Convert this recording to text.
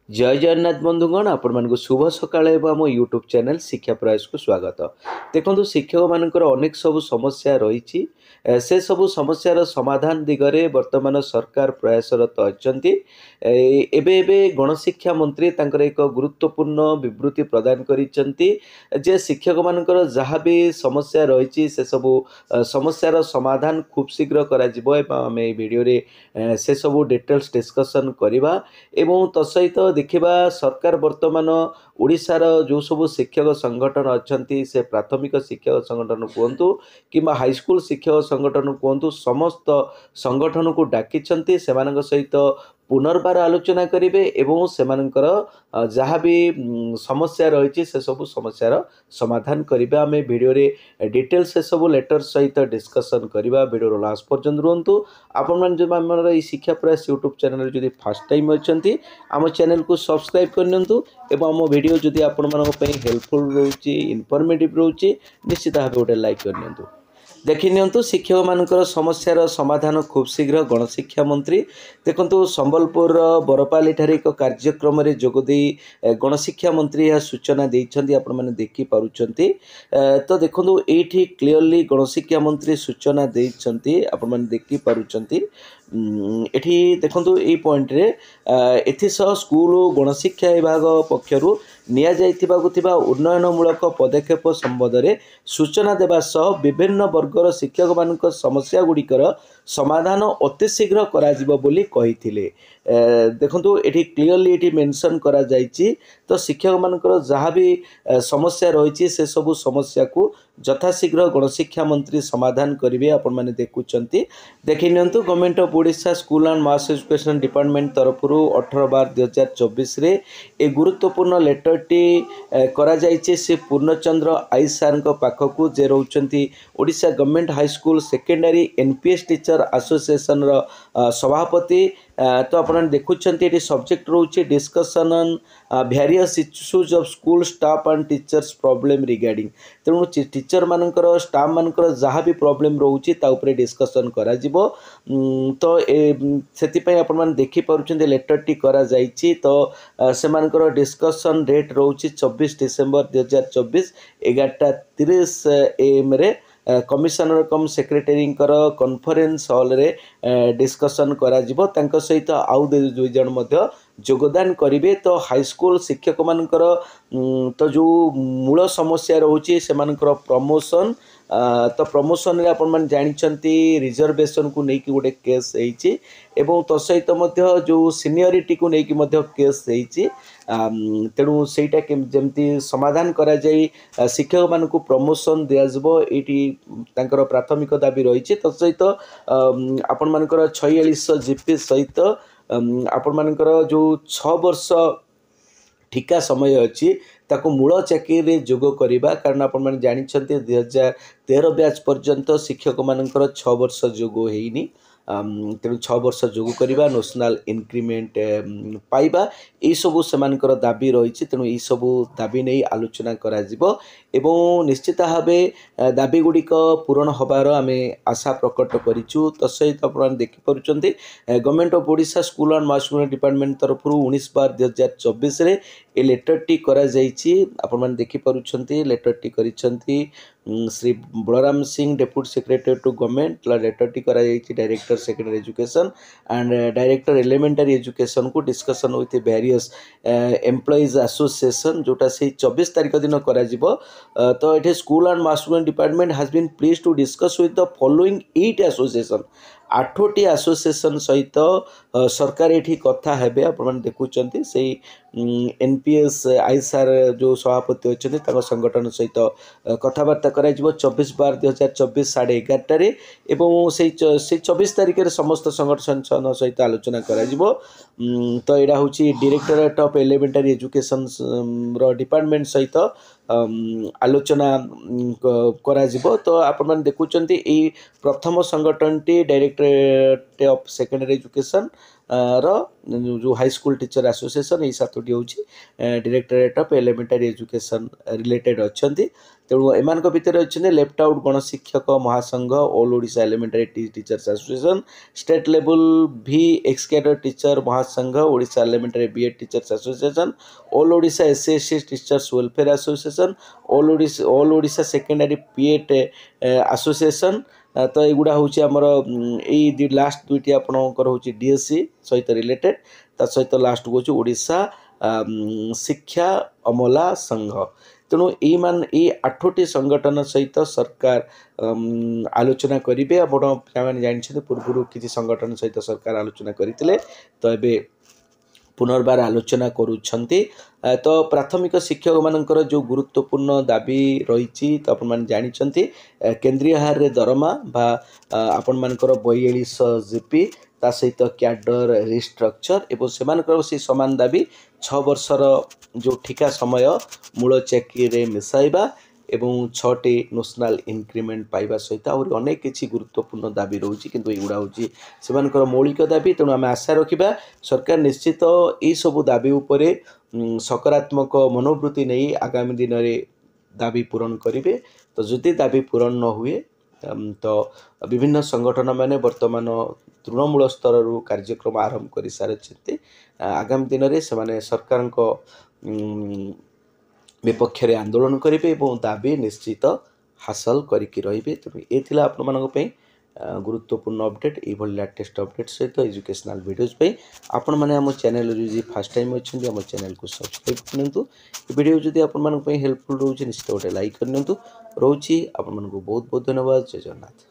जय जगन्नाथ बंधुगण आपण मानक शुभ सकाळ आम यूट्यूब चैनल शिक्षा प्रयास को स्वागत। देखो शिक्षक मानकर अनेक सब समस्या रही से सब समस्यार समाधान दिगरे वर्तमान सरकार प्रयासरत अच्छा। एबे गणशिक्षा मंत्री तांकर एक गुरुत्वपूर्ण विवृत्ति प्रदान करिसेंती जे शिक्षक मानकर जहाँ भी समस्या रही से सब समस्यार समाधान खूब शीघ्र करा जिवो एवं आम वीडियो रे से सब डिटेल्स डिस्कशन करवा एवं तसहित देखिबा सरकार वर्तमान ओडिशार जो सब शिक्षक संगठन अच्छा से प्राथमिक शिक्षक संगठन कहतु कि हाईस्कूल शिक्षक संगठन कहतु समस्त संगठन को डाकी सहित पुनर्बार आलोचना करेंगे एवं सेमानकर जहाँ भी समस्या रही से सब समस्यार समाधान करिबा। आम वीडियो रे डिटेल्स से सब लेटर सहित डिस्कशन करवा। वीडियो लास्ट पर्यंत रुहतु। आपण मैंने जो आम शिक्षा प्रयास यूट्यूब चैनल जब फर्स्ट टाइम अच्छा आम चैनल को सब्सक्राइब करनियंतु एवं आम वीडियो जदि आपण मानक हेल्पफुल रोचे इनफॉर्मेटिव रोचे निश्चित भाव गोटे लाइक करनियंतु। देखि नियंतु शिक्षक मानकर समस्यार समाधान खूब शीघ्र गणशिक्षा मंत्री देखंतु संबलपुर बरपाली ठारे एक कार्यक्रम रे जोगदे गणशिक्षा मंत्री यह सूचना देइछन्ती आपण माने देखि पारुछन्ती। तो देखंतु एठी क्लियरली गणशिक्षा मंत्री सूचना देइछन्ती आपण माने देखि पारुछन्ती। एठी देखंतु ए पॉइंट रे एथिसह स्कूल गणशिक्षा विभाग पक्षरु निया जाइथिबाकु थिबा उन्नयनमूलक पदक्षेप संबंधରେ सूचना देवा सह विभिन्न वर्गर शिक्षक मानक समस्या गुड़िकर समाधान अति शीघ्र करा बोली कहिथिले। देखंतु एठी क्लियरली एठी मेंशन करा जाइछि। तो शिक्षक मानकर जहाँ भी समस्या रही से सब समस्या को यथाशीघ्र गणशिक्षा मंत्री समाधान करेंगे। आपण माने देखुचंती देखि नियंतु government of Odisha school and mass education department तरफ 18/2024 रे ए गुरुत्वपूर्ण लेटर टी करा जाइछि से पूर्णचंद्र आई सार पाखकू जे रोचंती Odisha government high school secondary NPS teacher association रो सभापति। तो आपण देखुचंती एटी सब्जेक्ट रोचे discussion on various issues of school staff and teachers problem regarding. तेणु टीचर मानकर स्टाफ मानकर जहाँ भी प्रॉब्लम रोचे ता उपरे डिस्कशन करा जिवो। तो सेति पय आपण मान देखि पारुछन लेटर टी करा जाइछि। तो से मानकर डिस्कशन डेट रोचे 24 डिसेंबर 2024 11:30 AM रे कमिशनर कम सेक्रेटरी कॉन्फ्रेंस हॉल रे डिस्कशन करा जिवो। तांको सहित आउ दुई जन मध्य योगदान करेंगे। तो हाईस्कूल शिक्षक मानकर तो जो मूल समस्या रोचे से मानकर प्रमोशन तो प्रमोशन रे आपण मन जानिछंती रिजर्वेशन को लेकिन गोटे केस होइछि एवं तो सहित मध्य जो सीनियरिटी को लेकिन मध्य केस होइछि। तेणु सेटा जमती समाधान करा जाई शिक्षक मानक प्रमोशन दिया जबो एटी तांकर प्राथमिक दाबी रही। तो सहित आपण मानकर 46 जीपी सहित आपण मानकर जो 6 वर्ष ठिका समय अच्छी ताको मूल चाकरी जोग करवा। कारण आपण माने जानिछन्ते 2013 बैच पर्यंत शिक्षक मानकर 6 वर्ष जोग हेइनी। तेणु 6 वर्ष जोग करवा नेशनल इंक्रीमेंट पाइबा यही सबू से दाबी रही। तेणु यही सबू दाबी नहीं आलोचना करा जिवो एवं निश्चित भाव दाबी गुड़िक पूरण होबार आम आशा प्रकट करिछु। तो सहित आप देखिपुंट government of Odisha school and mass education department तरफ 19/2024 रे ए लेटर टी करा जाइछि। आपण माने देखिपुंट लेटर टी करिसंती Shri Balaram Singh deputy secretary to government letter टी करा जाइछि director secondary education and director elementary education को discussion with various employees association जोटा से 24 तारिख दिन करा जिवो। तो ये school and mass education department has been pleased to discuss with the following 8 association 8टी एसोसिएशन सहित सरकार ये कथा हेबे। आपण देखुचंती से एनपीएस आईसार जो सभापति अच्छा संगठन सहित कथबार्ता करा 24/2024 11:30 एवं से 24 तारिख में समस्त संगठन सहित आलोचना करा। तो यहाँ हूँ डायरेक्टरेट ऑफ एलिमेंटरी एजुकेशन रो डिपार्टमेंट सहित आलोचना करा जिवो। तो आपण माने देखुचंती प्रथम संगठन टी डायरेक्टरेट ऑफ सेकेंडरी एजुकेशन ର जो हाई स्कूल टीचर एसोसिएशन यही 7टी हूँ directorate of elementary education related अच्छा तेणु एमान भितर अच्छे लेफ्ट आउट गणशिक्षक महासंघ all Odisha elementary teachers association state level भी एक्सकेडर टीचर महासंघ Odisha elementary BEd teachers association all Odisha SC teachers welfare association all Odisha secondary PEd association तो युवा हूँ आमर यही लास्ट दुईटी आपणकर हूँ डीएससी सहित रिलेटेड ता सहित लास्ट हूँ ओडिशा शिक्षा अमला संघ तेणु ये 8टी संगठन सहित सरकार आलोचना करेंगे आपने जानते पूर्व किसी संगठन सहित सरकार आलोचना करते तो ये पुनर्बार आलोचना करुछंती तो प्राथमिक शिक्षक मानकर जो गुरुत्वपूर्ण दाबी रही तो आपण जानी केंद्रीय हार रे दरमा बा आपण मानकर 42 जीपी ता सहित कैडर रिस्ट्रक्चर एवं से समान दाबी 6 वर्षर जो ठिका समय मूल चाकरी मिसाइबा एवं 6टी नेशनल इंक्रीमेंट पाइबा सहित आहरी अनेक किसी गुरुत्वपूर्ण दाबी रोचे किंतु एगुड़ा हूँ से मौलिक दाबी तेणु आम आशा रखा सरकार निश्चित यही सबू दाबी उपरे सकारात्मक मनोवृत्ति नहीं आगामी दिन में दाबी पूरण करेंगे तो जदि दाबी पूरण न हुए तो विभिन्न संगठन मैंने वर्तमान तृणमूल स्तर कार्यक्रम आरंभ कर सारी आगामी दिन में से सरकार विपक्ष रे आंदोलन करेंगे और दाबी निश्चित हासिल करके रे तेणु ये आपण गुरुत्वपूर्ण अपडेट ये लेटेस्ट अपडेट सहित एजुकेशनल वीडियोज पे आपण मैंने आम चैनल जो फर्स्ट टाइम अच्छे आम चैनल को सब्सक्राइब करूँ वीडियो जदि आपण हेल्पफुल रोचे निश्चित गोटे लाइक करनी रोची आपण बहुत बहुत धन्यवाद। जय जगन्नाथ।